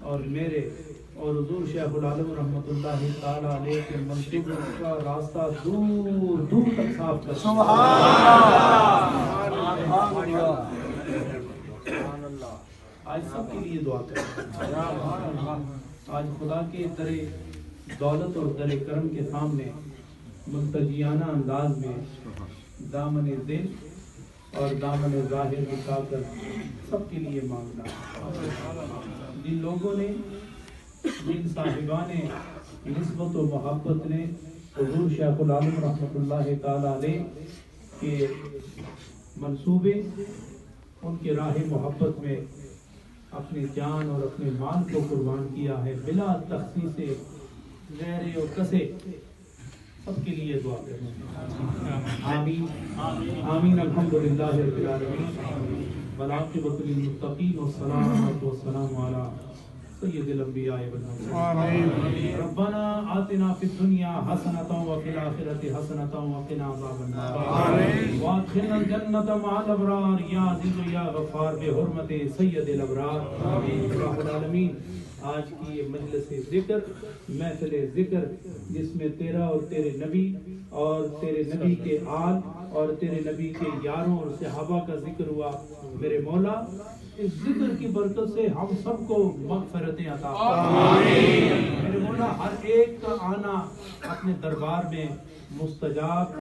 اور میرے اور حضور شیخ العالم رحمۃ اللہ تعالی علیہ کے منصب کا راستہ دور دور تک صاف کر. آج سب کے لیے دعا کریں. آج خدا کے در دولت اور در کرم کے سامنے ملتجیانہ انداز میں دامن دل اور دامن ظاہر اٹھا کر سب کے لیے مانگنا. جن لوگوں نے، جن صاحبان نسبت و محبت نے حضور شیخ العالم رحمۃ اللہ تعالی علیہ کے منصوبے، ان کے راہ محبت میں اپنی جان اور اپنے مال کو قربان کیا ہے بلا تخصیص غیر و کسے، سب کے لیے دعا کریں. آمین آمین. الحمدللہ رب العالمین والعاقبۃ للمتقین والسلام علی سید الانبیاء والمرسلین. ربنا آتنا فی الدنیا حسنۃ وفی الآخرۃ حسنۃ وقنا عذاب النار وادخلنا الجنۃ مع الابرار یا عزیز یا غفار بحرمت سید الابرار. رب العالمین آج کی یہ مجلس ذکر، محفل ذکر، جس میں تیرا اور تیرے نبی اور تیرے نبی کے آل اور تیرے نبی کے یاروں اور صحابہ کا ذکر ہوا، میرے مولا اس ذکر کی برکت سے ہم سب کو مغفرتیں عطا فرما. میرے مولا ہر ایک کا آنا اپنے دربار میں مستجاب